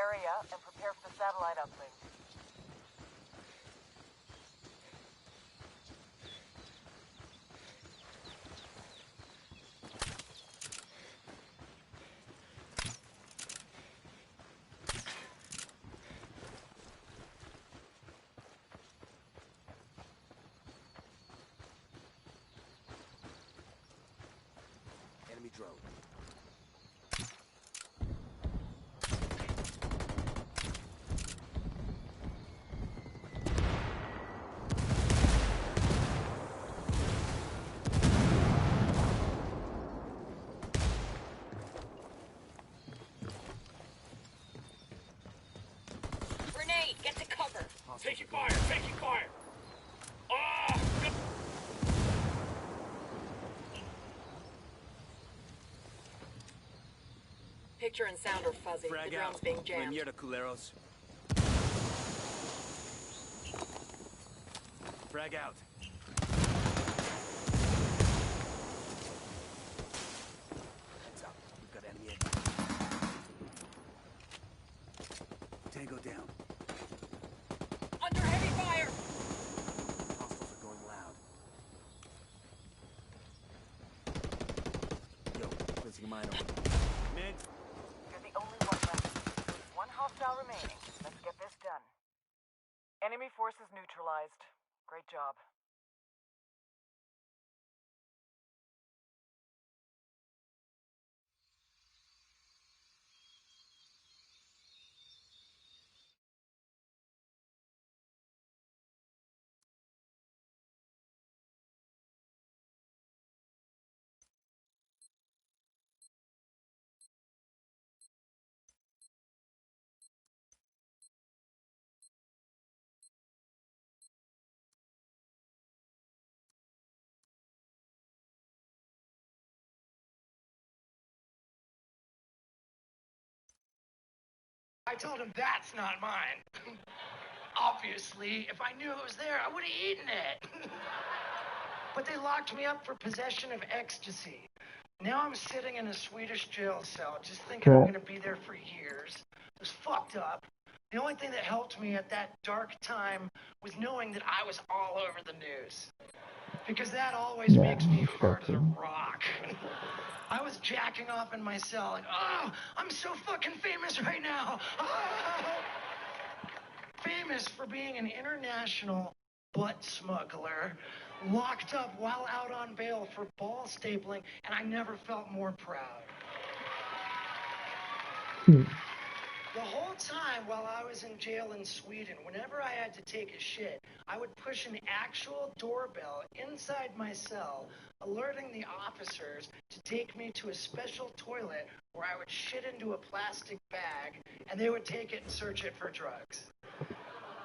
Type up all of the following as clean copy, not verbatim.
area and prepare for the satellite uplink. Enemy drone. Grenade, get to cover. Taking fire, taking fire. Ah! Picture and sound are fuzzy. Frag The drone's out. being jammed. Mierda, culeros. Frag out. Heads up. We've got enemy in. Tango down. Under heavy fire! Hostiles are going loud. Yo, placing a mine over. Mid. You're the only one left. One hostile remaining. Let's get this done. Enemy forces neutralized. Great job. I told him that's not mine. Obviously, if I knew it was there, I would have eaten it. But they locked me up for possession of ecstasy. Now I'm sitting in a Swedish jail cell, just thinking I'm gonna be there for years. It was fucked up. The only thing that helped me at that dark time was knowing that I was all over the news. Because that always makes me hard as a rock. I was jacking off in my cell, like, oh, I'm so fucking famous right now. Oh! Famous for being an international butt smuggler, locked up while out on bail for ball stapling, and I never felt more proud. The whole time while I was in jail in Sweden, whenever I had to take a shit, I would push an actual doorbell inside my cell, alerting the officers to take me to a special toilet where I would shit into a plastic bag, and they would take it and search it for drugs.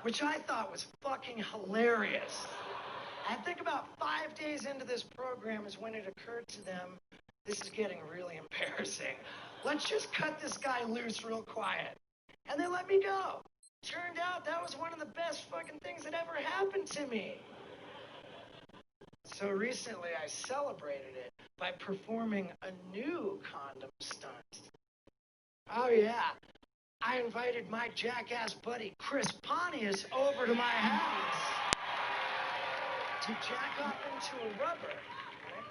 Which I thought was fucking hilarious. I think about 5 days into this program is when it occurred to them, this is getting really embarrassing. Let's just cut this guy loose real quiet. And they let me go. Turned out that was one of the best fucking things that ever happened to me. So recently I celebrated it by performing a new condom stunt. Oh yeah, I invited my jackass buddy Chris Pontius over to my house to jack off into a rubber.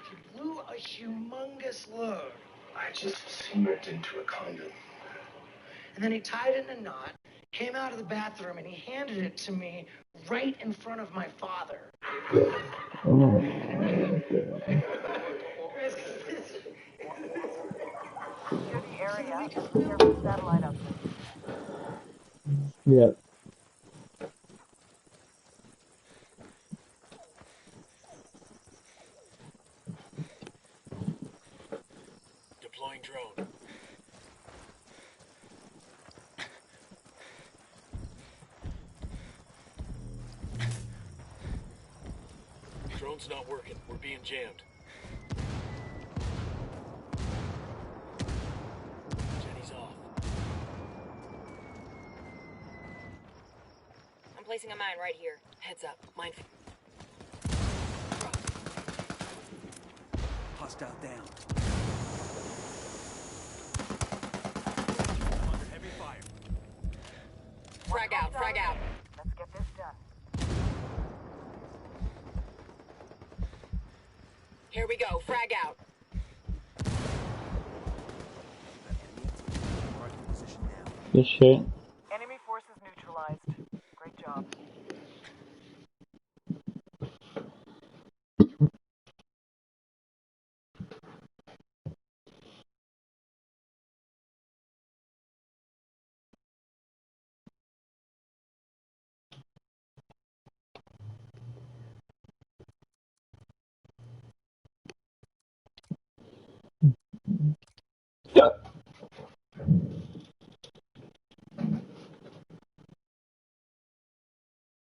He blew a humongous load. I just smirked into a condom. And then he tied it in a knot, came out of the bathroom, and he handed it to me right in front of my father. Oh, Secure the area and prepare for the satellite uplink. yeah. Deploying drone. Drone's not working. We're being jammed. Jenny's off. I'm placing a mine right here. Heads up. Mine. Hostile down. Under heavy fire. frag out. Let's get this done. Here we go, frag out. Mark the position now. Good shit. Enemy forces neutralized. Great job.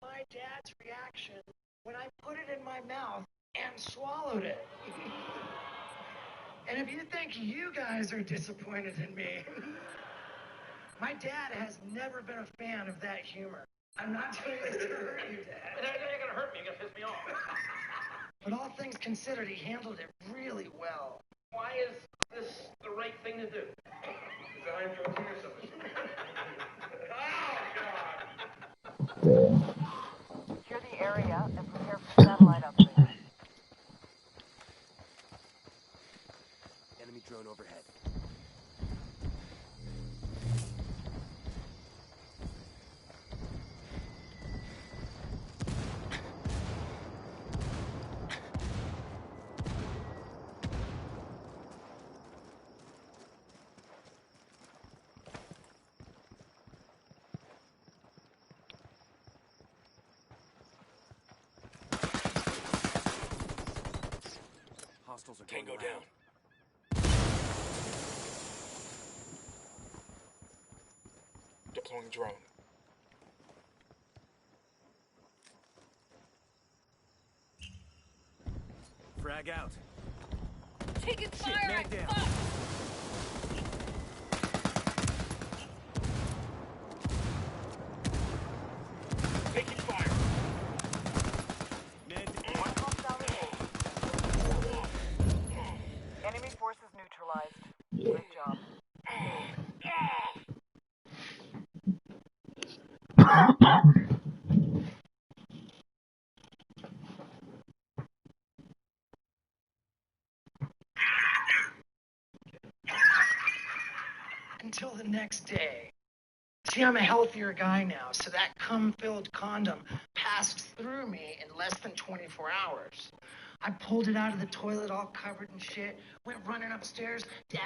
My dad's reaction when I put it in my mouth and swallowed it. And if you think you guys are disappointed in me, my dad has never been a fan of that humor. I'm not doing this to hurt you, Dad. You're gonna hurt me. You're gonna piss me off. But all things considered, he handled it really well. Why is this the right thing to do? Because I'm joking or something. Oh, God. Okay. Secure the area and prepare for satellite upgrade. Enemy drone overhead. Hostiles are going Tango loud. down. Deploying drone. Frag out. Taking fire, man I down. fuck! Taking fire. Man One hostile remaining. Enemy forces neutralized. Great job. Until the next day. See, I'm a healthier guy now, so that cum-filled condom passed through me in less than 24 hours. I pulled it out of the toilet all covered in shit, went running upstairs. Dad.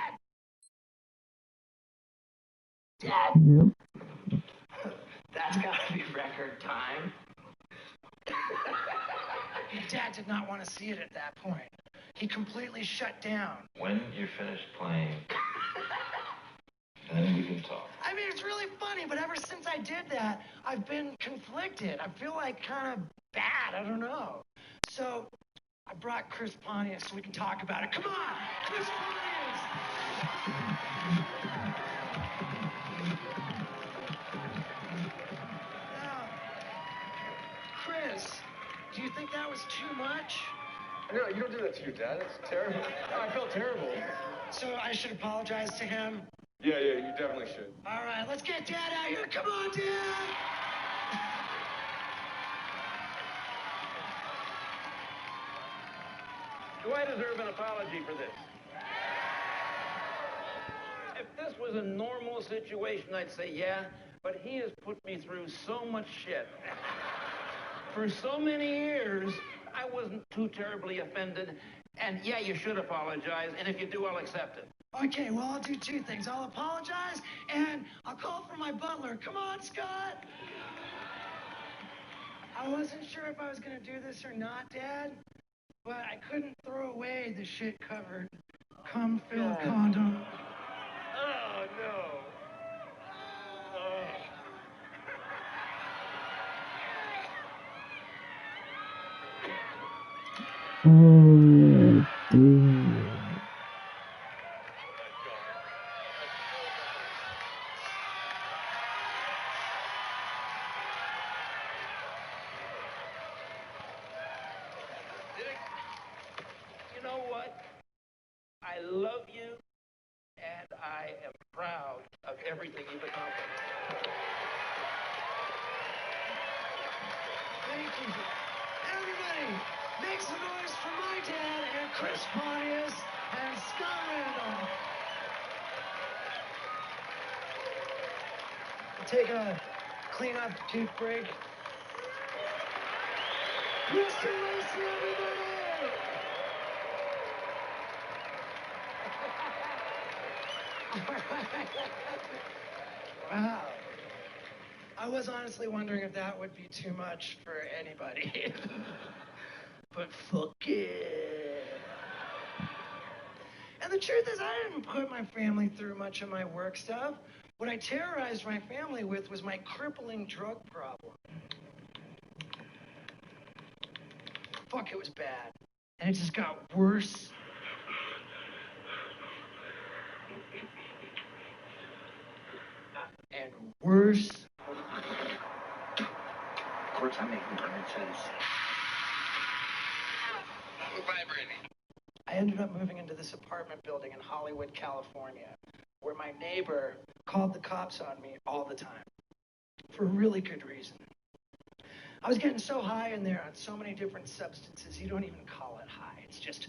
Yep. That's gotta be record time. Dad did not want to see it at that point. He completely shut down. When you're finished playing, then we can talk. I mean, it's really funny, but ever since I did that, I've been conflicted. I feel like kind of bad. I don't know. So I brought Chris Pontius so we can talk about it. Come on, Chris Pontius! Now, Chris, do you think that was too much? No, you don't do that to your dad. That's terrible. I felt terrible. So I should apologize to him? Yeah, you definitely should. All right, let's get Dad out here. Come on, Dad! Do I deserve an apology for this? If this was a normal situation, I'd say yeah, but he has put me through so much shit. For so many years, I wasn't too terribly offended, and yeah, you should apologize, and if you do, I'll accept it. Okay, well, I'll do two things. I'll apologize, and I'll call for my butler. Come on, Scott! I wasn't sure if I was going to do this or not, Dad, but I couldn't throw away the shit-covered, cum-filled condom. Oh, no. Oh. You know what? I love you, and I am proud of everything you've accomplished. take a clean-up tooth break. Mr. Mason, everybody! Wow. I was honestly wondering if that would be too much for anybody. But fuck it. And the truth is, I didn't put my family through much of my work stuff. What I terrorized my family with was my crippling drug problem. Fuck, it was bad. And it just got worse. And worse. Of course, I'm making common sense. Vibrating. I ended up moving into this apartment building in Hollywood, California, where my neighbor called the cops on me all the time. For a really good reason. I was getting so high in there on so many different substances, you don't even call it high. It's just...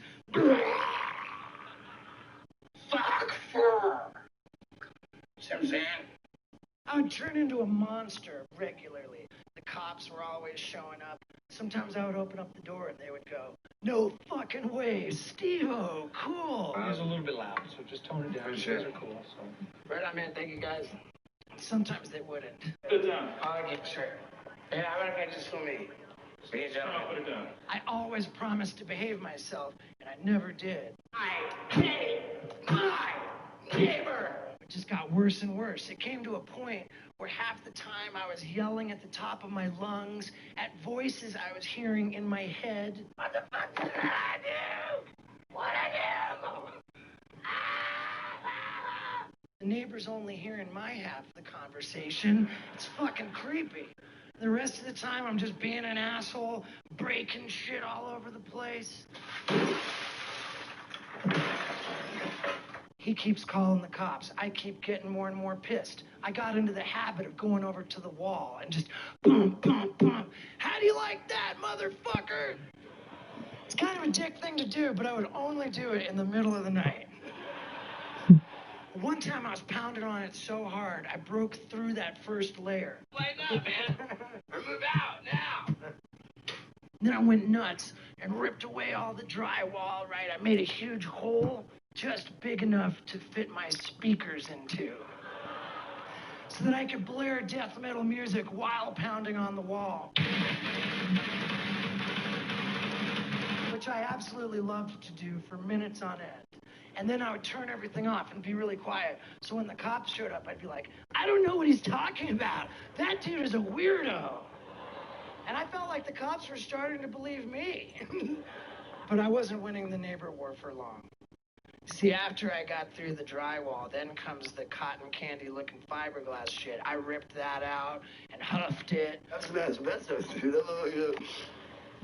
Fuck fur. Suzanne. I would turn into a monster regularly. The cops were always showing up. Sometimes I would open up the door and they would go, "No fucking way, Steve-O, cool." It was a little bit loud, so just tone it down. Sure. You guys are cool, so. Right on, man. Thank you, guys. Sometimes they wouldn't. Put it down. I'll get sure. Yeah, I want to catch this for me. Be a gentleman. Put it down. I always promised to behave myself, and I never did. I hate my neighbor. It just got worse and worse. It came to a point where half the time I was yelling at the top of my lungs at voices I was hearing in my head. What the fuck did I do? What I do? The neighbor's only hearing my half of the conversation. It's fucking creepy. The rest of the time, I'm just being an asshole, breaking shit all over the place. He keeps calling the cops. I keep getting more and more pissed. I got into the habit of going over to the wall and just boom, boom, boom. How do you like that, motherfucker? It's kind of a dick thing to do, but I would only do it in the middle of the night. One time I was pounding on it so hard, I broke through that first layer. Lighten up, man. Move out now. Then I went nuts and ripped away all the drywall, right? I made a huge hole just big enough to fit my speakers into, so that I could blare death metal music while pounding on the wall. Which I absolutely loved to do for minutes on end. And then I would turn everything off and be really quiet. So when the cops showed up, I'd be like, "I don't know what he's talking about. That dude is a weirdo." And I felt like the cops were starting to believe me. But I wasn't winning the neighbor war for long. See, after I got through the drywall, then comes the cotton candy looking fiberglass shit. I ripped that out and huffed it. That's expensive, dude. That looks like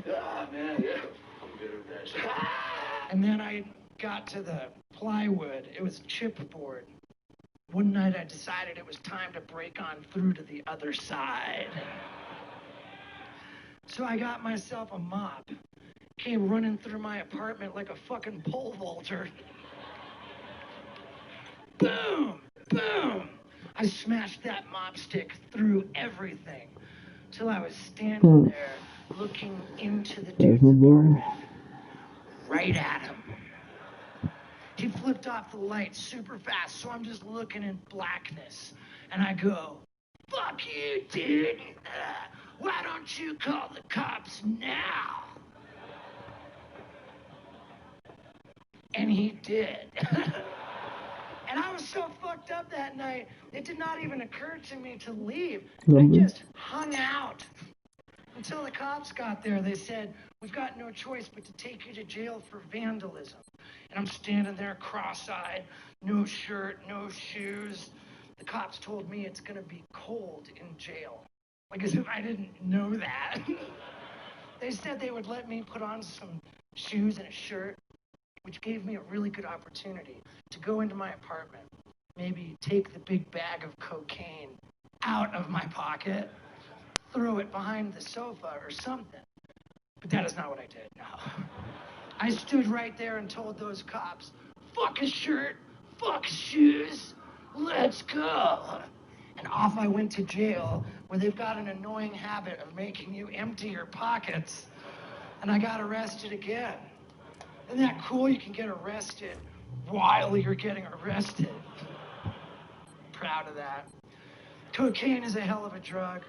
a... Ah, man, yeah. I'm good with that shit. And then I got to the plywood. It was chipboard. One night I decided it was time to break on through to the other side. So I got myself a mop. Came running through my apartment like a fucking pole vaulter. Boom! Boom! I smashed that mop stick through everything till I was standing there looking into the dude's apartment. Right at him. He flipped off the light super fast, so I'm just looking in blackness. And I go, "Fuck you, dude. Why don't you call the cops now?" And he did. And I was so fucked up that night, it did not even occur to me to leave. I just hung out. Until the cops got there, they said, "We've got no choice but to take you to jail for vandalism." And I'm standing there cross-eyed, no shirt, no shoes. The cops told me it's gonna be cold in jail. Like as if I didn't know that. They said they would let me put on some shoes and a shirt, which gave me a really good opportunity to go into my apartment, maybe take the big bag of cocaine out of my pocket, throw it behind the sofa or something. But that is not what I did, no. I stood right there and told those cops, "Fuck a shirt, fuck shoes, let's go." And off I went to jail, where they've got an annoying habit of making you empty your pockets. And I got arrested again. Isn't that cool? You can get arrested while you're getting arrested. Proud of that. Cocaine is a hell of a drug.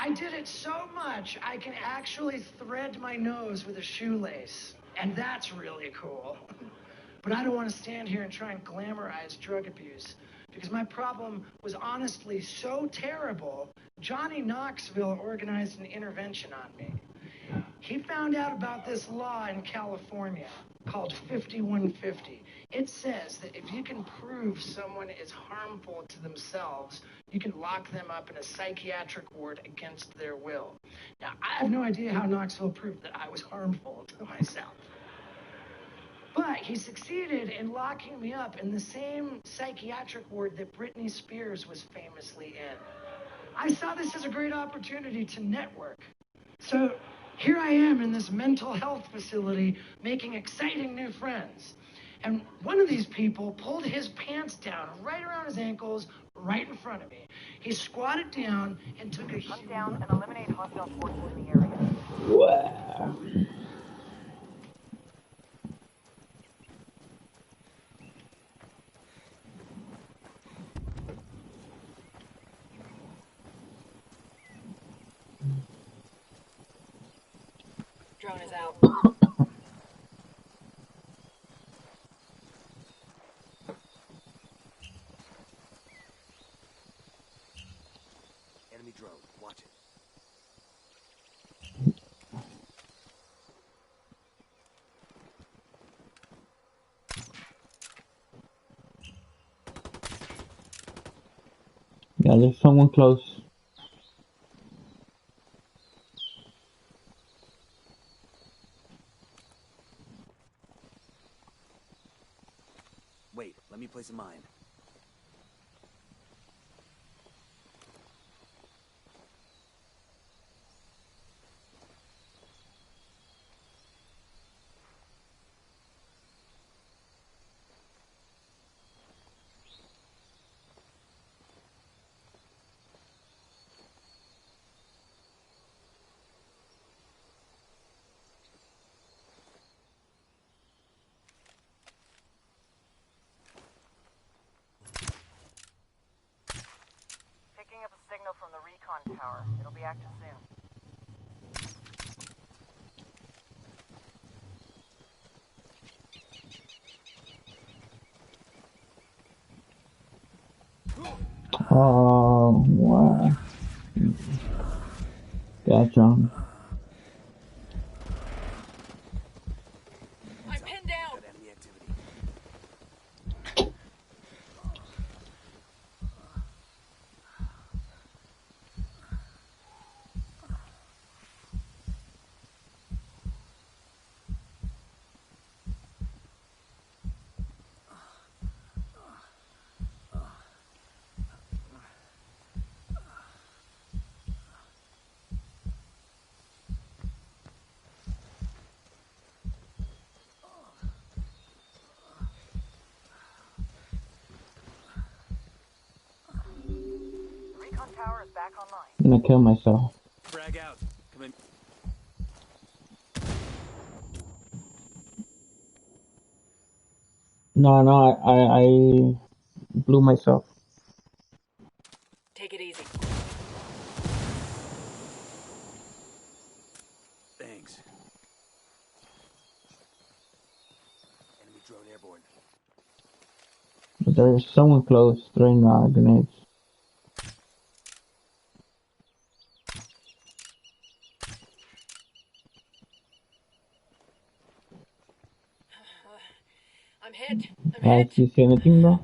I did it so much, I can actually thread my nose with a shoelace. And that's really cool. But I don't want to stand here and try and glamorize drug abuse, because my problem was honestly so terrible, Johnny Knoxville organized an intervention on me. He found out about this law in California called 5150. It says that if you can prove someone is harmful to themselves, you can lock them up in a psychiatric ward against their will. Now, I have no idea how Knoxville proved that I was harmful to myself. But he succeeded in locking me up in the same psychiatric ward that Britney Spears was famously in. I saw this as a great opportunity to network. So here I am in this mental health facility making exciting new friends. And one of these people pulled his pants down right around his ankles, right in front of me. He squatted down and took a Hunt down and eliminate hostile forces in the area. Wow. Drone is out. Enemy drone. Watch it. Yeah, there's someone close. Wait, let me place a mine. Picking up a signal from the recon tower. It'll be active soon. Oh, wow. Gotcha. I'm pinned down. Got enemy activity. The recon tower is back online. I'm gonna kill myself. Frag out. Come in. No, I blew myself. Take it easy. Thanks. Enemy drone airborne. But there's someone close throwing grenades. I'm hit. I'm Guys, hit. you see anything, bro?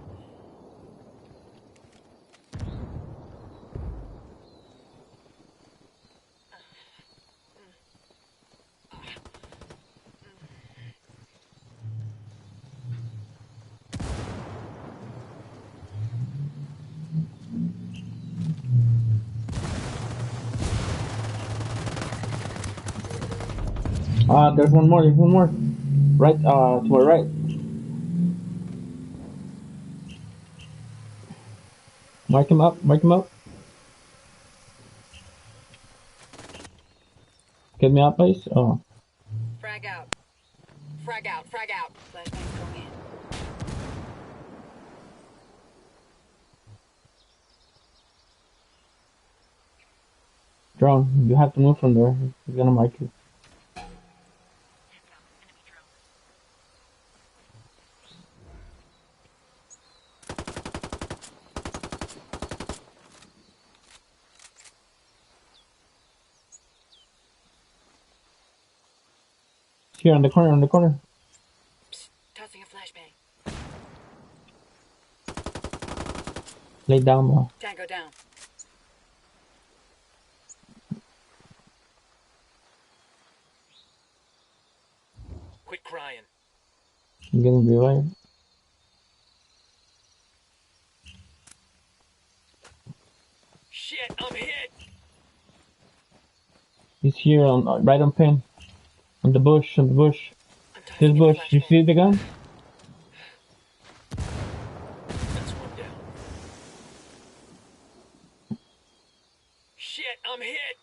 There's one more, Right, to my right. Mark him up. Mark him up. Get me out, please. Oh, Frag out. Frag out. Frag out. Flashbang's going in. drone. You have to move from there. He's gonna mark you. Here on the corner. On the corner. Psst, tossing a flashbang. Lay down, bro. Tango down. Quit crying. I'm getting revived. Shit, I'm hit. He's here on right on pin. On the bush. On the bush. I'm This tossing in a bush. You flashbang. see the gun? That's one down. Shit, I'm hit.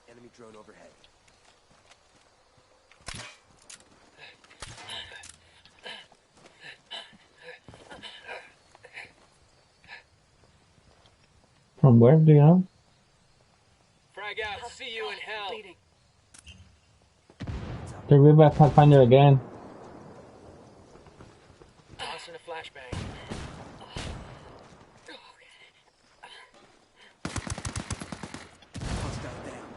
Enemy drone overhead. From where do you know? Frag out. See you in hell. Bleeding. The revive Pathfinder again. Tossing a flashbang. Hostile down.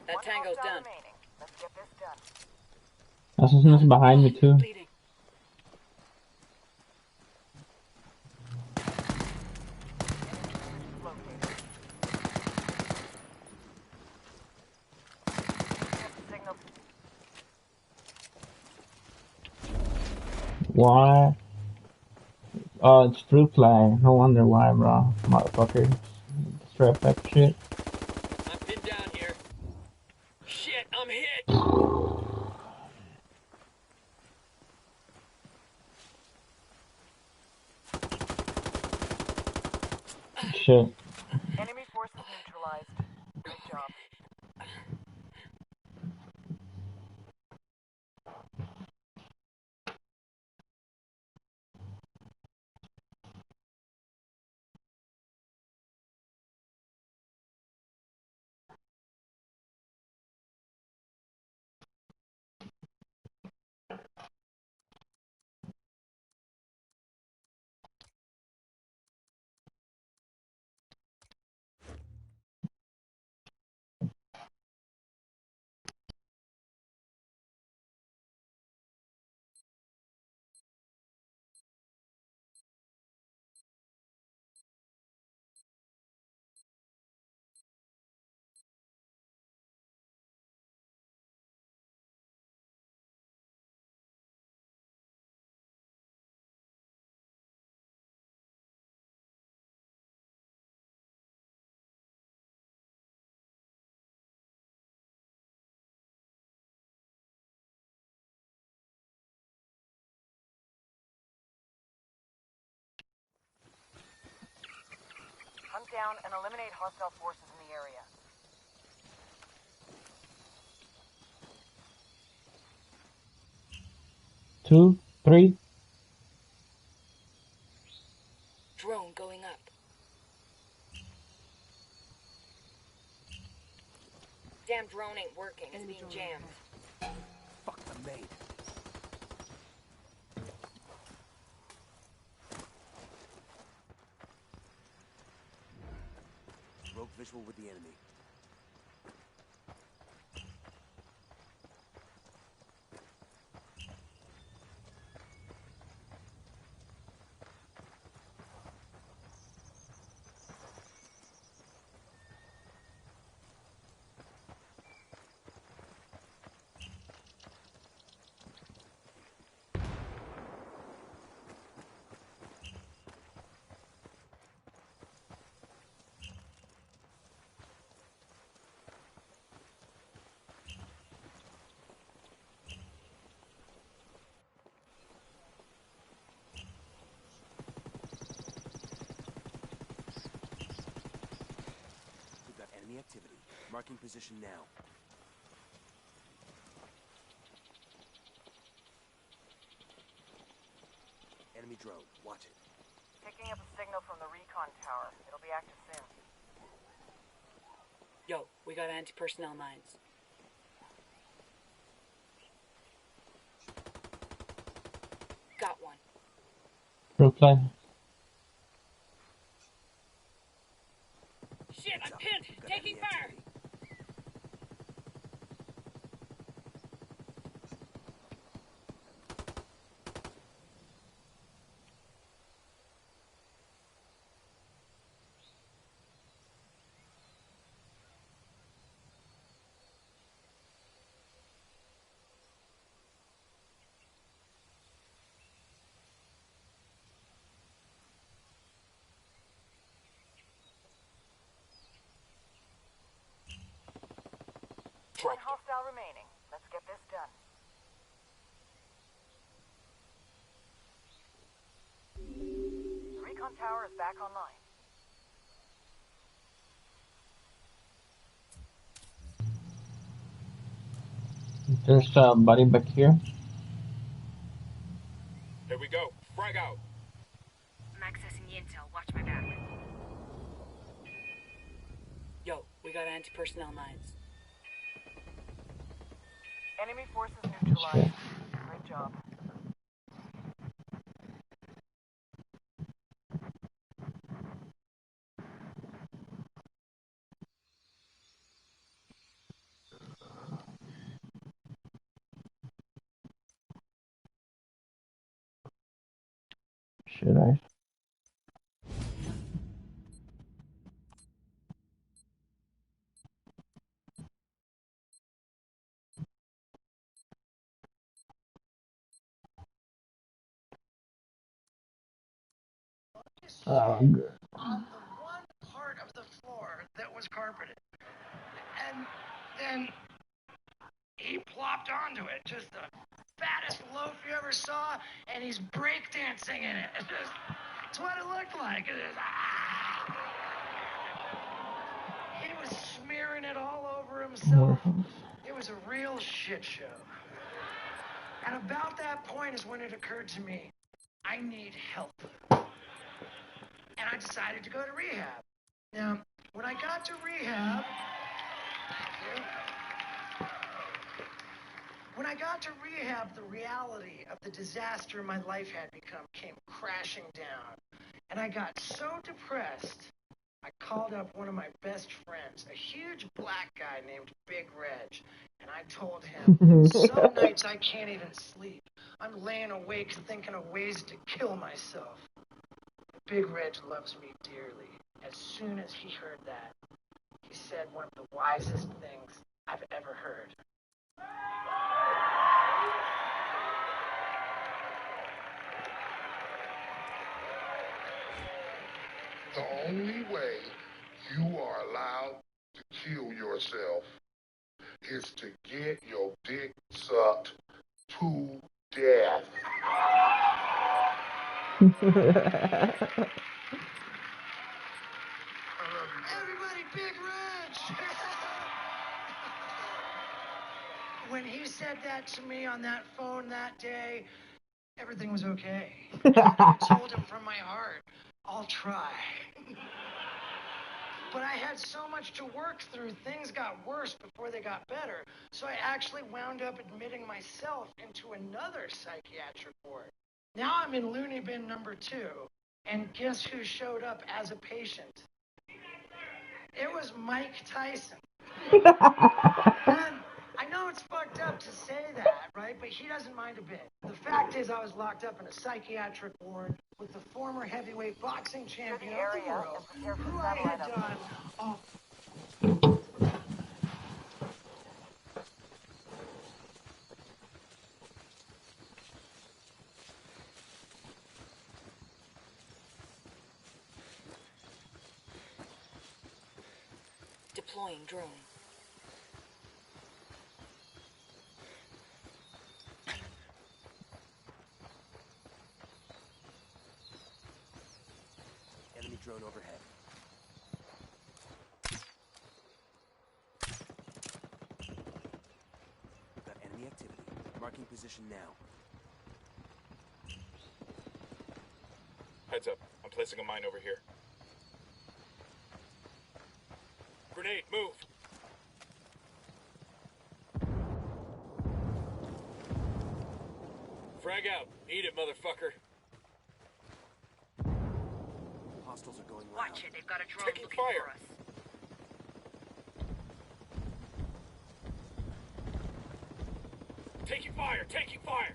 That One tango's hostile done. remaining. Let's get this done. Assassin's behind me too. Bleeding. Located. Signal. Why? Oh, it's fruit fly. No wonder why, bro. Motherfucker. Strap that shit. I'm pinned down here. Shit, I'm hit. Shit. Enemy forces neutralized. Great job. Hunt down and eliminate hostile forces in the area. Two, three. Drone going up. Damn drone ain't working. It's being jammed. Fuck the maid. Rogue visual with the enemy. Marking position now. Enemy drone. Watch it. Picking up a signal from the recon tower. It'll be active soon. Yo, we got anti-personnel mines. Got one. Reply. Shit, I'm pinned! Got Taking enemy fire! activity. One hostile remaining. Let's get this done. The recon tower is back online. There's a buddy back here. Here we go. Frag out. I'm accessing the intel. Watch my back. Yo, we got anti-personnel mines. Enemy forces neutralized. Great job. Should I? Oh, good. On the one part of the floor that was carpeted. And then he plopped onto it, just the fattest loaf you ever saw, and he's breakdancing in it. It's what it looked like. He was smearing it all over himself. It was a real shit show. And about that point is when it occurred to me, I need help. And I decided to go to rehab. Now, when I got to rehab, the reality of the disaster my life had become came crashing down. And I got so depressed, I called up one of my best friends, a huge black guy named Big Reg, and I told him, some nights I can't even sleep. I'm laying awake thinking of ways to kill myself. Big Reg loves me dearly. As soon as he heard that, he said one of the wisest things I've ever heard. The only way you are allowed to kill yourself is to get your dick sucked to death. Everybody, Big Reg! When he said that to me on that phone that day, everything was okay. I told him from my heart, I'll try. But I had so much to work through, things got worse before they got better. So I actually wound up admitting myself into another psychiatric ward. Now I'm in loony bin number 2. And guess who showed up as a patient? It was Mike Tyson. And I know it's fucked up to say that, right? But he doesn't mind a bit. The fact is, I was locked up in a psychiatric ward with the former heavyweight boxing champion of the world, who I had done all... Deploying drone. Enemy drone overhead. position now. Heads up. I'm placing a mine over here. Grenade, move! Frag out. Eat it, motherfucker. Hostiles are going loud. Watch it, they've got a drone Taking looking fire. for us. Taking fire! Taking fire!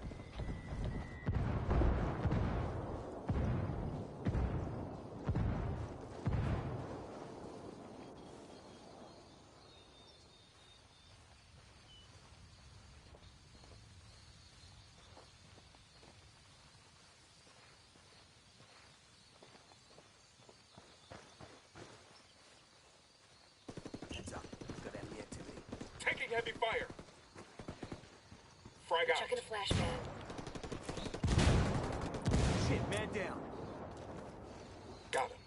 Heads up. Got enemy activity. Taking heavy fire! Frag out. Chucking a flashbang. Shit, man down. Got him.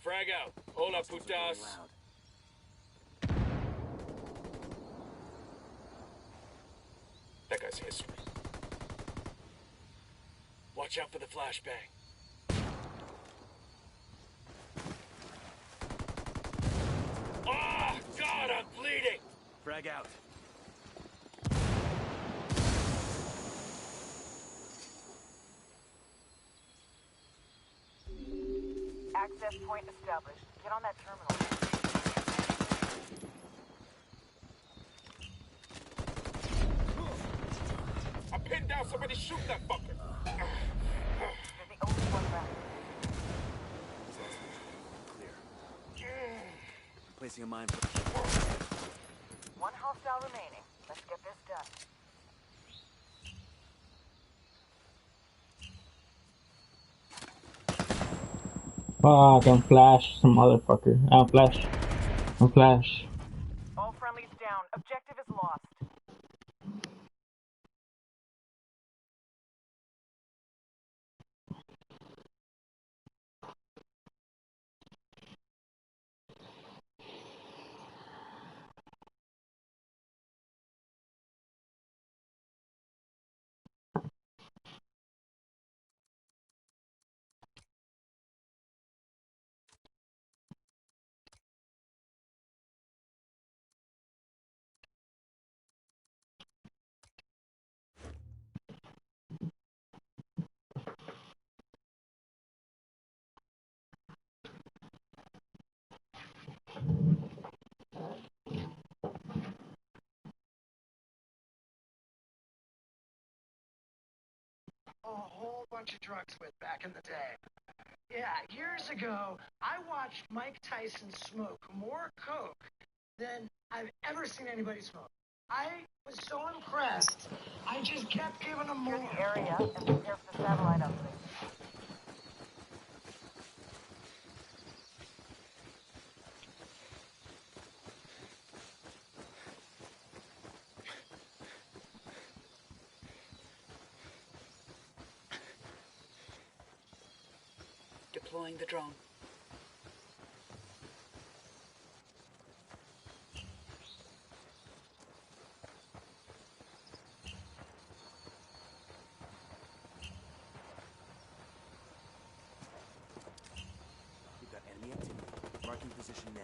Frag out. Hola, Hostiles are going putas. loud. That guy's history. Watch out for the flashbang. Ah, God, I'm bleeding! Frag out. Access point established. Get on that terminal. I pinned down somebody. Shoot that fucker! You're the only one left. Clear. I'm placing a mine for... One hostile remaining. Let's get this done. Oh, I can flash some motherfucker. Flash. Flash. All friendlies down. Objective is lost. A whole bunch of drugs with back in the day. Yeah, years ago, I watched Mike Tyson smoke more coke than I've ever seen anybody smoke. I was so impressed, I just kept giving him Secure more. the area and prepare for the satellite uplink. Deploying the drone. We've got enemy activity. Marking position now.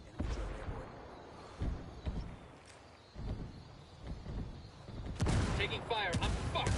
Enemy drone airborne. Taking fire. I'm fucked.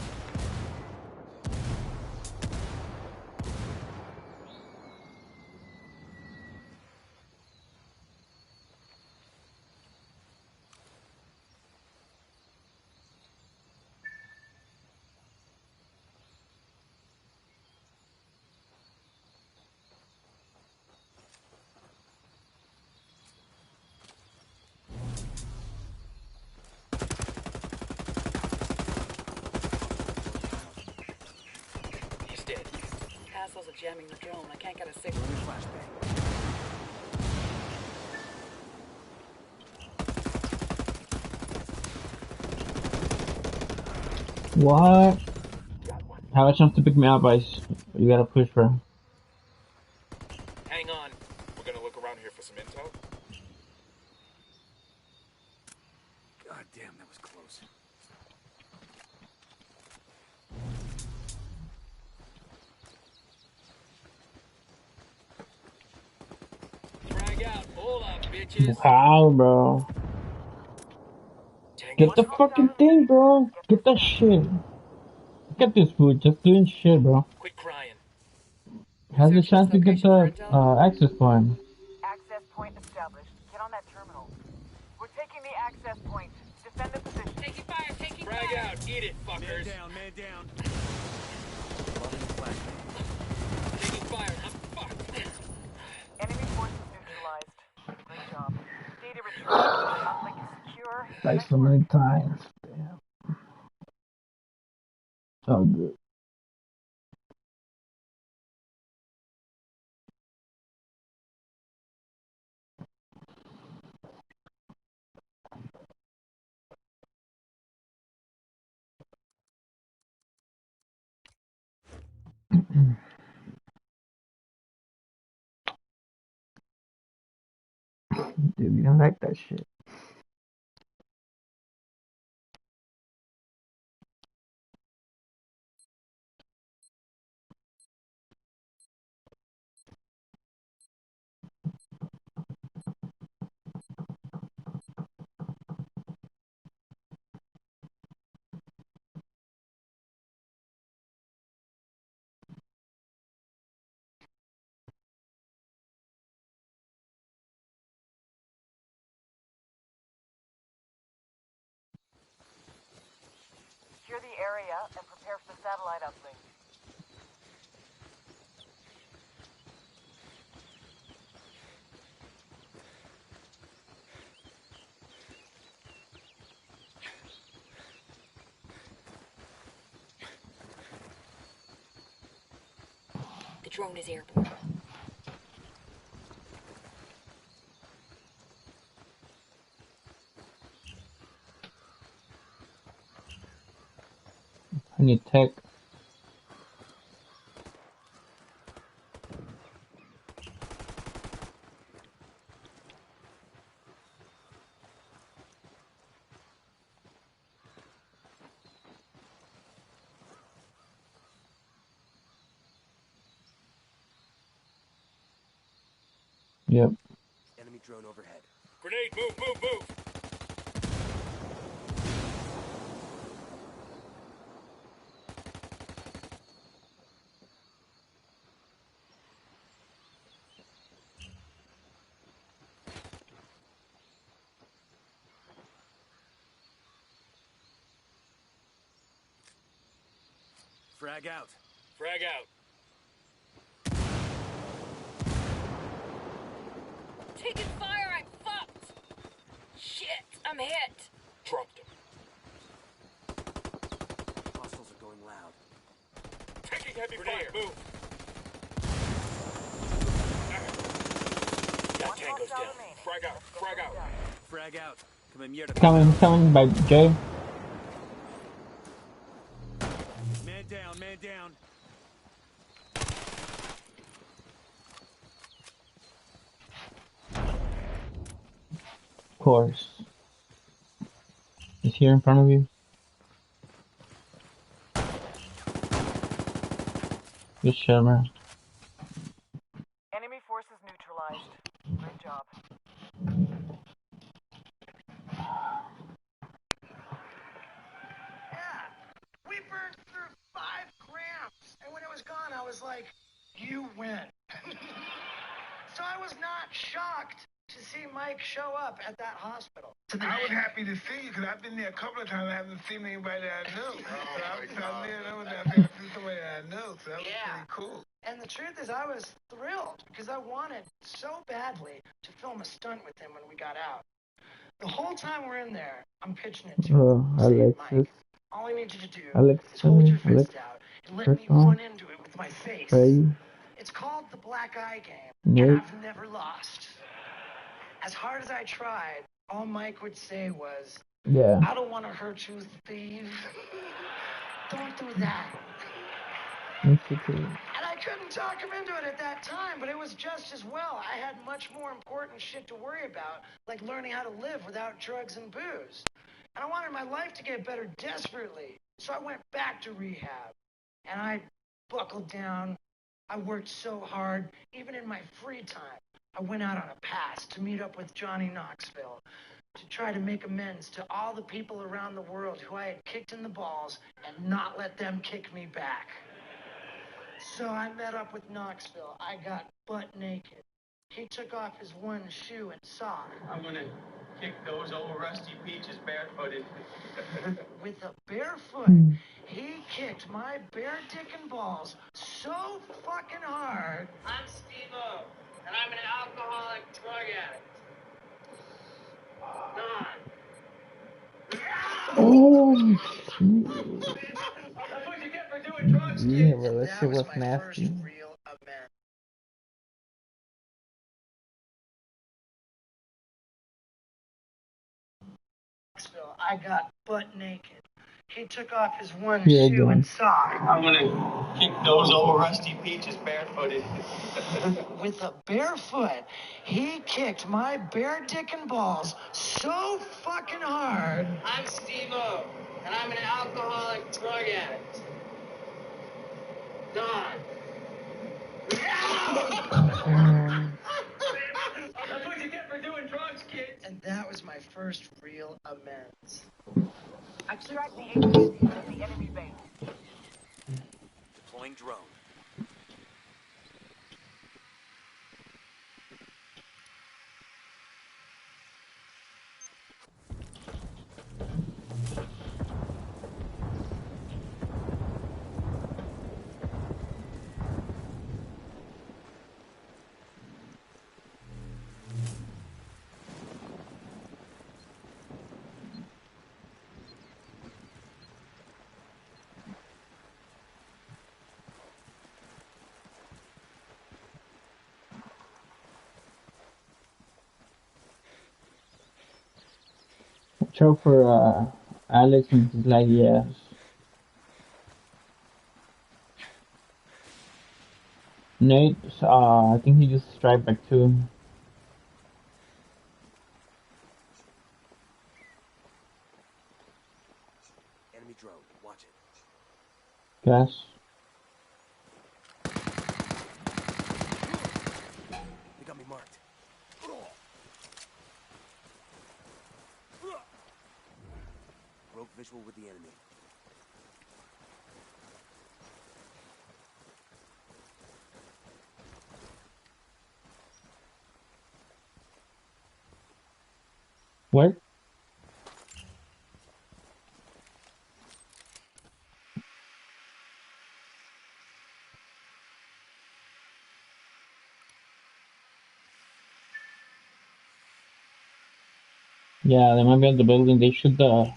hostiles are jamming the drone. I can't get a signal. What? Have a chance to pick me up, guys. You gotta push, bro. Hang on. We're gonna look around here for some intel. God damn, that was close. Frag out. Hold up, bitches. How, bro? Get the fucking thing, bro. Get that shit. Look at this food, just doing shit, bro. Quit crying. Has a chance to get the access point. Access point established. Get on that terminal. We're taking the access point. Defend the position. Taking fire, taking Frag fire. out. Eat it, fuckers. Man down. Taking fire. I'm fucked. Enemy forces neutralized. Great job. Data retrieved. Uplink is secure. Like so many times. Damn. So good. Dude, you don't like that shit. Secure the area and prepare for the satellite uplink. The drone is airborne. I need tech. Yep. Enemy drone overhead. Grenade, move, move, move. Frag out. Frag out. Taking fire, I'm fucked. Shit, I'm hit. Dropped him. Hostiles are going loud. Taking heavy fire. Move. That tango's down. Frag out. Frag out. Frag out. Come in here. Coming by Jay. Man down, man down. Of course. He's here in front of you. Good shot, man. Enemy forces neutralized. Great job. Yeah, we burned through 5 grams, and when it was gone, I was like, you win. So I was not shocked to see Mike show up at that hospital. I was happy to see you because I've been there a couple of times. I haven't seen anybody that I knew. So I was there and I was there to see somebody that I knew. So that was pretty cool. And the truth is, I was thrilled because I wanted so badly to film a stunt with him when we got out. The whole time we're in there, I'm pitching it to him. Saying, Mike, all I need you to do is hold your fist out and let me run into it with my face. It's called the Black Eye Game, Nope. and I've never lost. As hard as I tried, all Mike would say was, Yeah. I don't want to hurt you, Steve. Don't do that. Institute. And I couldn't talk him into it at that time, but it was just as well. I had much more important shit to worry about, like learning how to live without drugs and booze. And I wanted my life to get better desperately. So I went back to rehab. And I buckled down. I worked so hard, even in my free time. I went out on a pass to meet up with Johnny Knoxville, to try to make amends to all the people around the world who I had kicked in the balls and not let them kick me back. So I met up with Knoxville. I got butt naked. He took off his one shoe and sock. I'm gonna kick those old rusty peaches barefooted. With a bare foot, he kicked my bare dick and balls so fucking hard. I'm Steve-O, and I'm an alcoholic drug addict. Oh, That's what you get for doing drugs, kid. yeah, bro, that That shit was was my nasty. first real amends. I got butt naked. He took off his one Yeah, shoe again. and sock. I'm gonna kick those old rusty peaches barefooted. With a bare foot, he kicked my bare dick and balls so fucking hard. I'm Steve-O, and I'm an alcoholic drug addict. Don. That's what you get for doing drugs, kid. And that was my first real amends. Extract the HVs at the enemy base. Deploying drone. Watch out for Alex and his laggy ass. Nate, I think he just strike back too. Enemy drone. Watch it. Gas. They got me marked. Broke visual with the enemy. What? Yeah, they might be at the building. They shoot the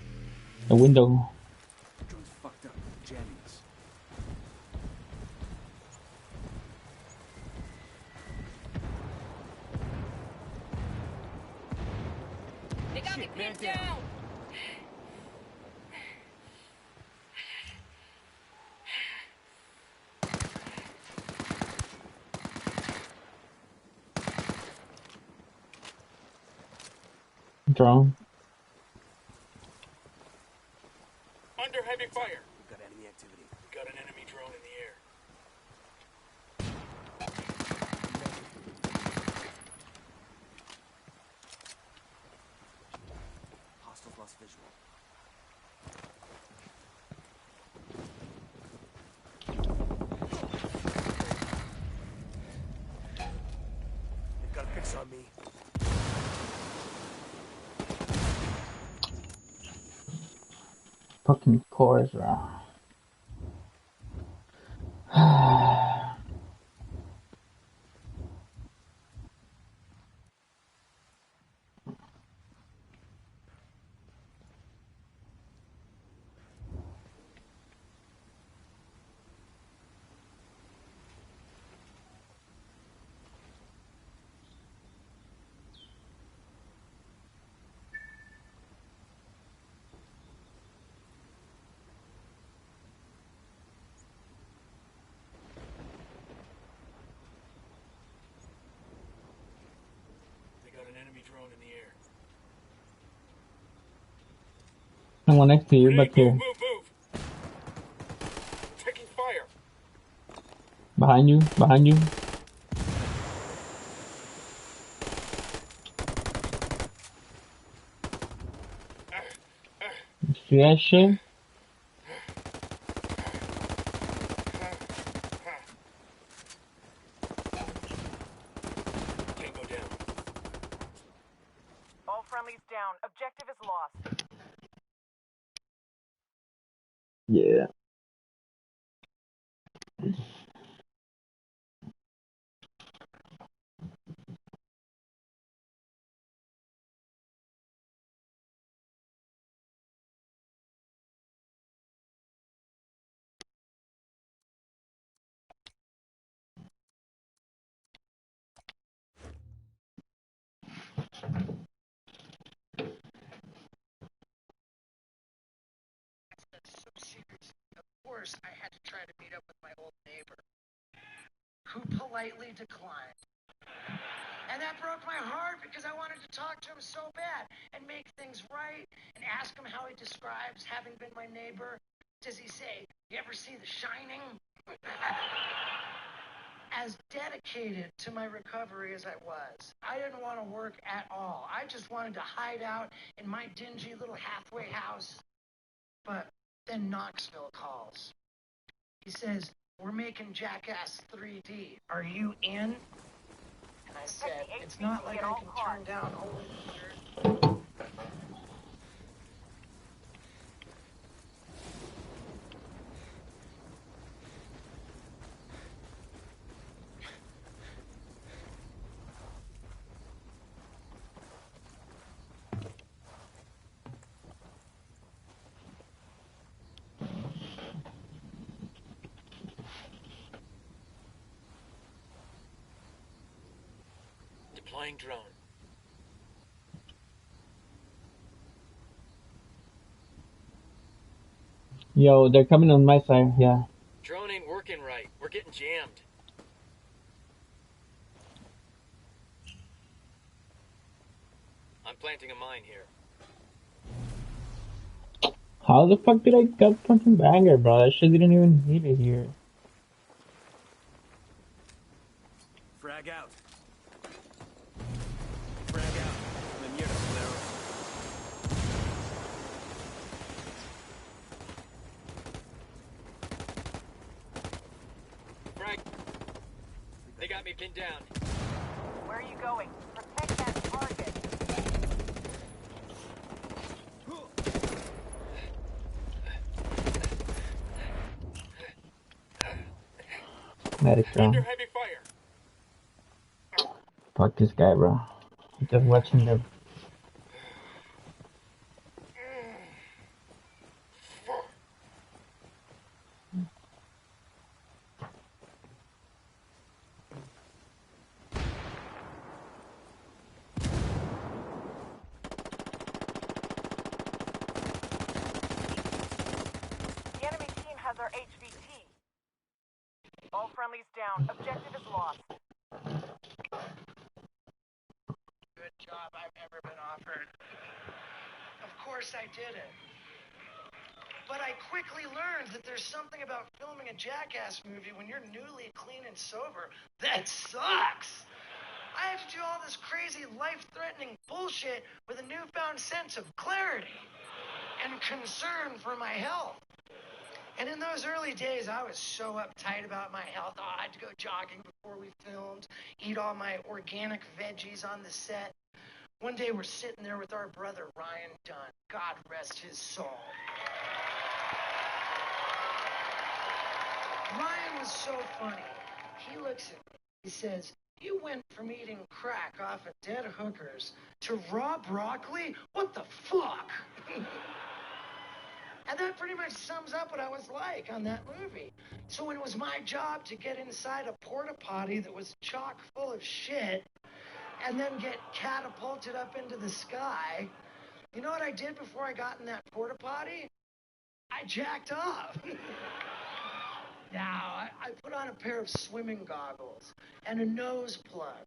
window. Drone's fucked up. Jamming us. They got me pinned down. Drone. Under heavy fire. We've got enemy activity. We got an enemy drone in the air. Hostiles lost visual. They've got a fix on me. Fucking cores, bro. someone next to you, but Move, here. move. Taking fire. Behind you, behind you. You see that shit? Can't go down. All friendlies down. Objective is lost. Yeah. So serious. Of course, I had to try to meet up with my old neighbor, who politely declined. And that broke my heart because I wanted to talk to him so bad and make things right and ask him how he describes having been my neighbor. Does he say, "You ever see The Shining?" As dedicated to my recovery as I was, I didn't want to work at all. I just wanted to hide out in my dingy little halfway house. But then Knoxville calls. He says, "We're making Jackass 3D. Are you in?" And I said, "It's not like I can turn down only." Deploying drone. Yo, they're coming on my side, yeah. Drone ain't working right. We're getting jammed. I'm planting a mine here. How the fuck did I get fucking banger, bro? That shit didn't even hit it here. Frag out. Frag out. La mierda, culero. Frag. They got me pinned down. Where are you going? Protect that target. Medic Under drone. heavy fire. Fuck this guy, bro. I'm just watching the. The enemy team has our HVT. All friendlies down. Objective is lost. Good job I've ever been offered. Of course I did it. But I quickly learned that there's something about filming a Jackass movie when you're newly clean and sober that sucks. I have to do all this crazy life-threatening bullshit with a newfound sense of clarity and concern for my health. And in those early days, I was so uptight about my health. Oh, I had to go jogging before we filmed, eat all my organic veggies on the set. One day we're sitting there with our brother, Ryan Dunn. God rest his soul. Ryan was so funny. He looks at me. He says, "You went from eating crack off of dead hookers to raw broccoli? What the fuck?" And that pretty much sums up what I was like on that movie. So when it was my job to get inside a porta potty that was chock full of shit and then get catapulted up into the sky, you know what I did before I got in that porta potty? I jacked off. Now, I put on a pair of swimming goggles and a nose plug.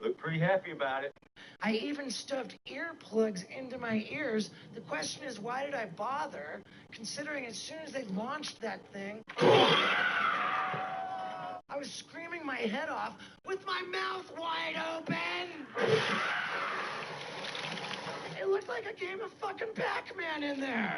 Look pretty happy about it. I even stuffed earplugs into my ears. The question is, why did I bother, considering as soon as they launched that thing, I was screaming my head off with my mouth wide open. It looked like a game of fucking Pac-Man in there.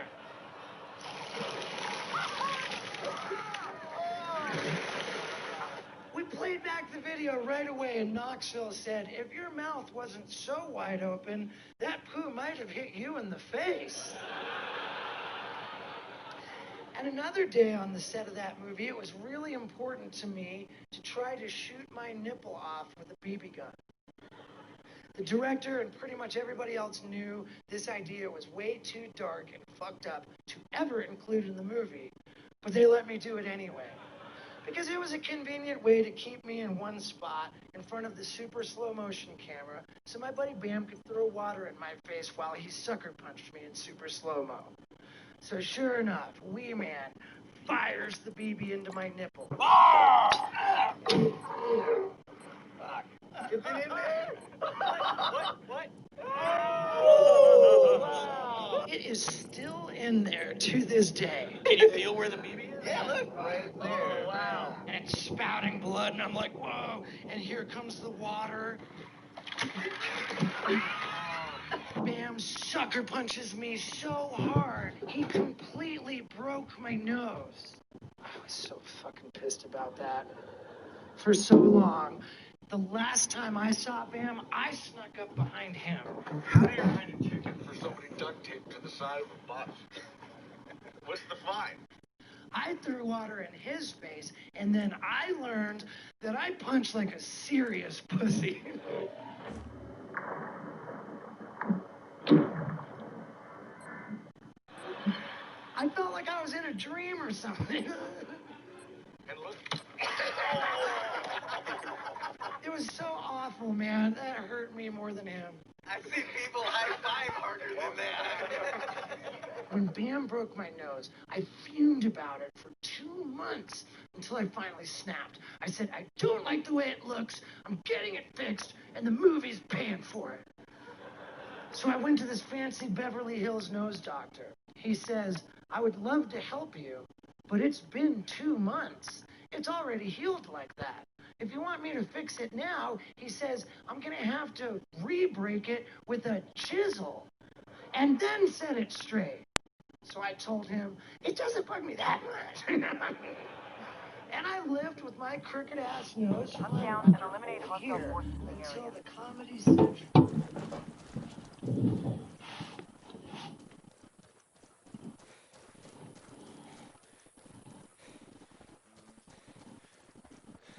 We played back the video right away, and Knoxville said, if your mouth wasn't so wide open, that poo might have hit you in the face. And another day on the set of that movie, it was really important to me to try to shoot my nipple off with a BB gun. The director and pretty much everybody else knew this idea was way too dark and fucked up to ever include in the movie, but they let me do it anyway. Because it was a convenient way to keep me in one spot in front of the super slow motion camera so my buddy Bam could throw water in my face while he sucker punched me in super slow-mo. So sure enough, Wee Man fires the BB into my nipple. Get it in there. What? Oh! It is still in there to this day. Can you feel where the BB is? Yeah, look. Right there. Oh, wow. And it's spouting blood, and I'm like, whoa. And here comes the water. Bam sucker punches me so hard, he completely broke my nose. I was so fucking pissed about that. For so long. The last time I saw Bam, I snuck up behind him. How do you find a ticket for somebody duct taped to the side of a bus? What's the fine? I threw water in his face, and then I learned that I punch like a serious pussy. I felt like I was in a dream or something. And look. It was so awful, man. That hurt me more than him. I've seen people high-five harder than that. When Bam broke my nose, I fumed about it for 2 months until I finally snapped. I said, I don't like the way it looks. I'm getting it fixed, and the movie's paying for it. So I went to this fancy Beverly Hills nose doctor. He says, I would love to help you, but it's been 2 months. It's already healed like that. If you want me to fix it now, he says, I'm going to have to re-break it with a chisel and then set it straight. So I told him, it doesn't bug me that much. And I lived with my crooked-ass nose Hunt down and eliminate hostile here forces in the until area. the Comedy Central.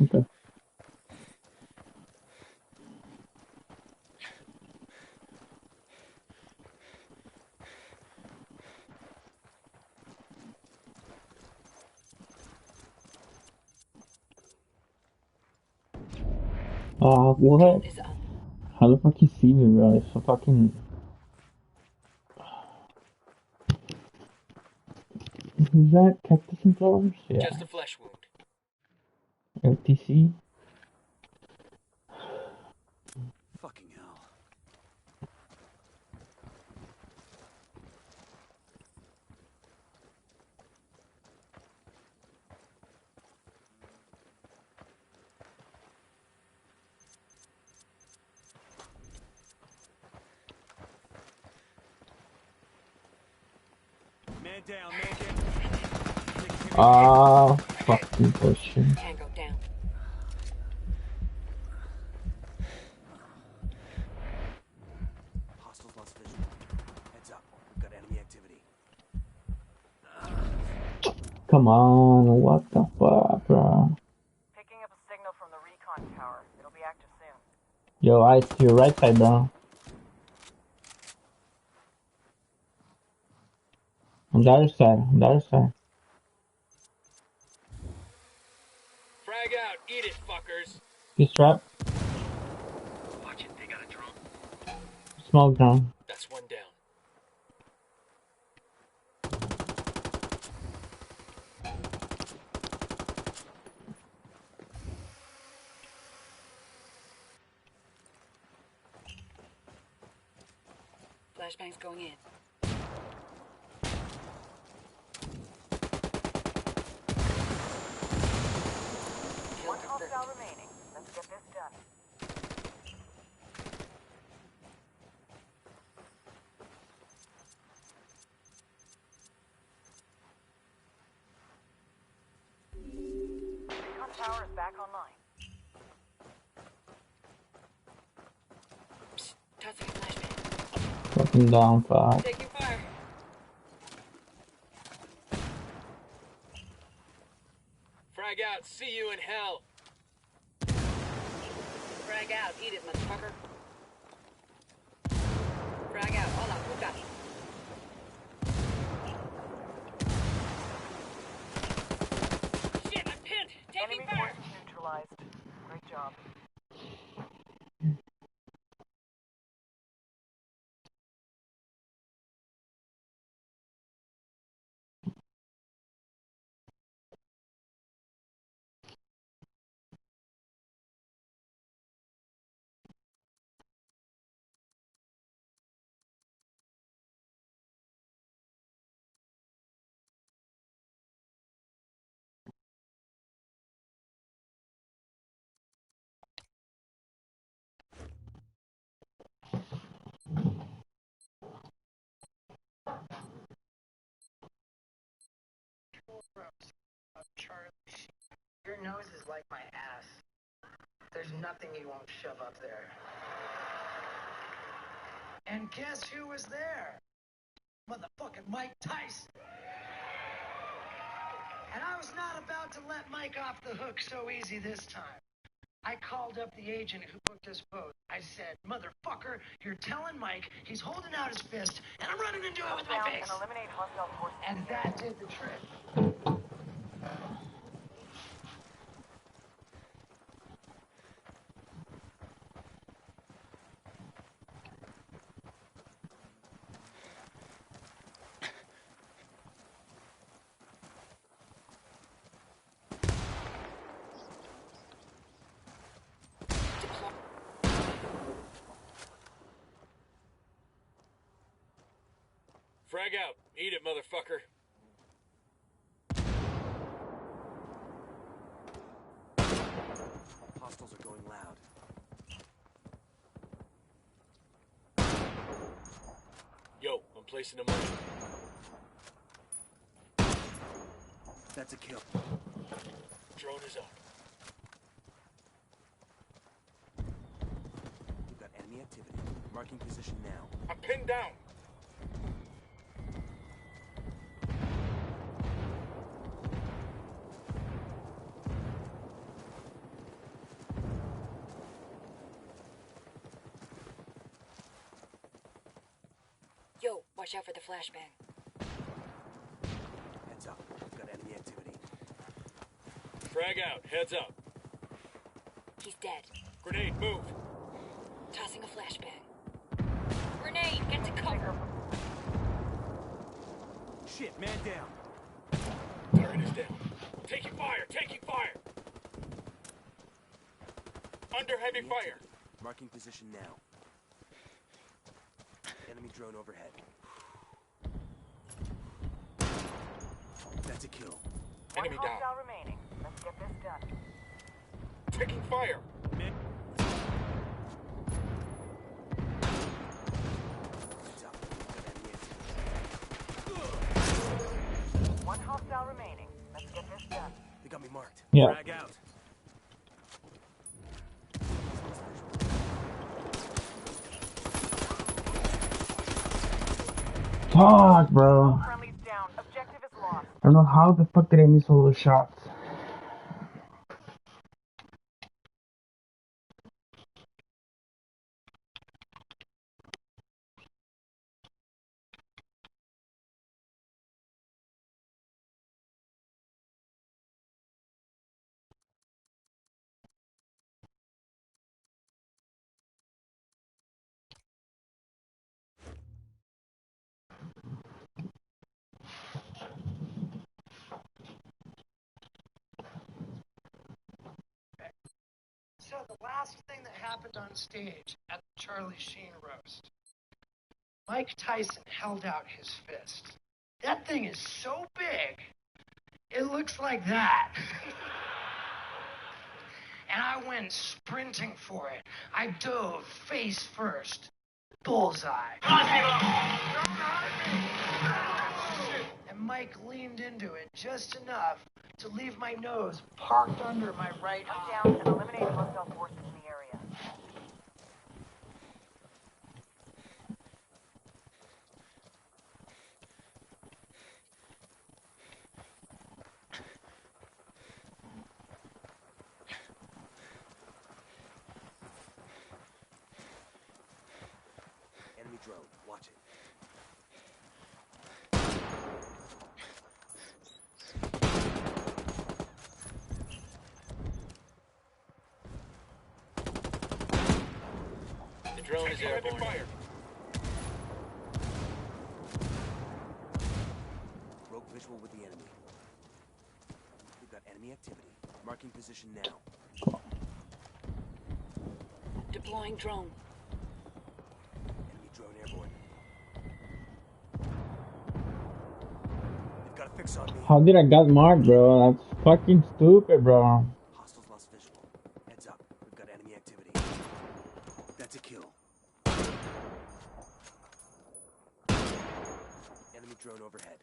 Okay. What? Is up. How the fuck you see me, bro? It's so fucking... Is that Cactus and Flowers? Yeah. Just a flesh wound. FTC? Fucking hell. Man down, man down. Ah, fucking bullshit. Tango down. Hostiles lost vision. Heads up. We've got enemy activity. Come on, what the fuck, bro? Picking up a signal from the recon tower. It'll be active soon. Yo, eyes to your right side, bro. On the other side, on the other side. Frag out. Eat it, fuckers. He's trapped. Watch it. They got a drone. Small ground. That's one down. Flashbang's going in. One hostile remaining. Let's get this done. Recon tower is back online. Psst, tossing a flashbang. Fucking down, fuck. Taking fire. Frag out. See you in hell. Frag out. Eat it, motherfucker. Frag out. Hold on. Who got it? Shit, I'm pinned. Taking Enemy fire. forces neutralized. Great job. Charlie, your nose is like my ass. There's nothing you won't shove up there. And guess who was there? Motherfucking Mike Tyson. And I was not about to let Mike off the hook so easy this time. I called up the agent who booked us both. I said, motherfucker, you're telling Mike he's holding out his fist, and I'm running into it with my Down face. and eliminate hostile forces. And that did the trick. Frag out. Eat it, motherfucker. Hostiles are going loud. Yo, I'm placing them on. That's a kill. Drone is up. We've got enemy activity. Marking position now. I'm pinned down. Yo, watch out for the flashbang. Heads up. We've got enemy activity. Frag out. Heads up. He's dead. Grenade, move. Tossing a flashbang. Grenade, get to cover. Shit, man down. Target is down. Taking fire. Taking fire. Under heavy Enemy fire. activity. Marking position now. Enemy drone overhead. That's a kill. Enemy One down. hostile remaining. Let's get this done. Taking fire. Heads up. We've got enemy activity. One hostile remaining. Let's get this done. They got me marked. Yeah. Frag out. Fuck, bro. Friendly's down. Objective is lost. I don't know how the fuck did I miss all those shots. So the last thing that happened on stage at the Charlie Sheen roast Mike Tyson held out his fist. That thing is so big, it looks like that. And I went sprinting for it. I dove face first. Bullseye. And Mike leaned into it just enough to leave my nose parked under my right eye. Down and eliminate hostile forces in the area. Enemy drone. Watch it. The drone is airborne. Rogue visual with the enemy. We've got enemy activity. Marking position now. Deploying drone. Enemy drone airborne. They've got a fix on me. How did I got marked, bro? That's fucking stupid, bro. Hostiles lost visual. Heads up. We've got enemy activity. That's a kill. Enemy drone overhead.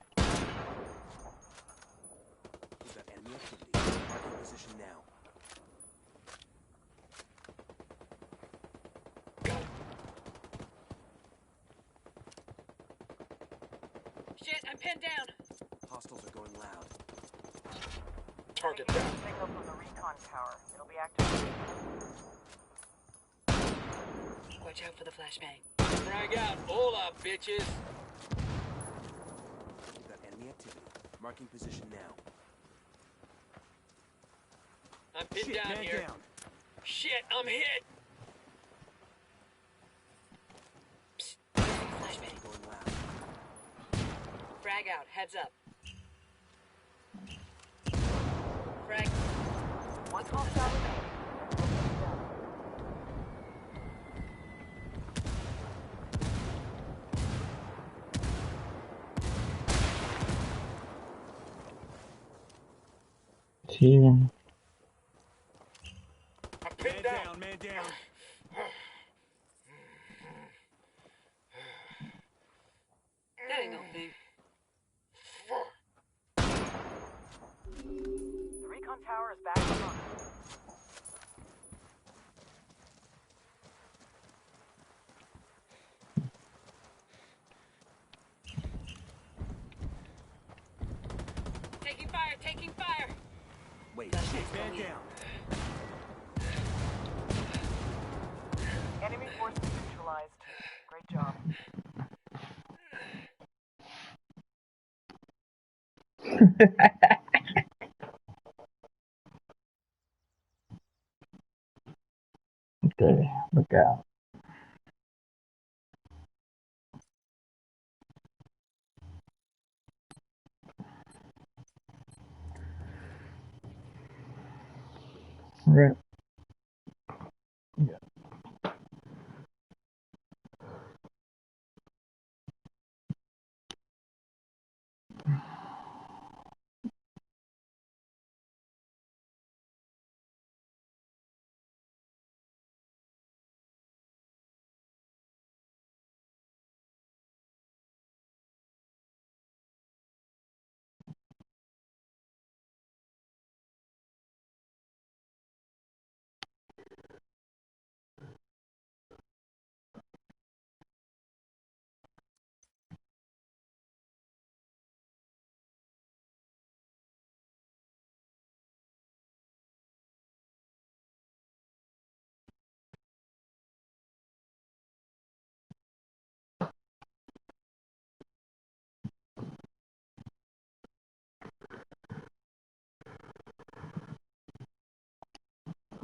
We've got enemy activity. Marking position now. Shit, I'm pinned down. Hostiles are going loud. Target down. Signal from the recon tower. It'll be activated. Watch out for the flashbang. Frag out. Hola, bitches. We've got enemy activity. Marking position now. I'm pinned Shit, down man here. down. Shit, I'm hit. Psst. Flashbang. Going loud. Frag out. Heads up. Frag. One hostile remaining. Team. I'm Man pinned down, man down. That ain't no thing. The recon tower is back online. Taking fire. Taking fire. Wait, shit, man down. Enemy forces neutralized. Great job. Okay, look out. Right.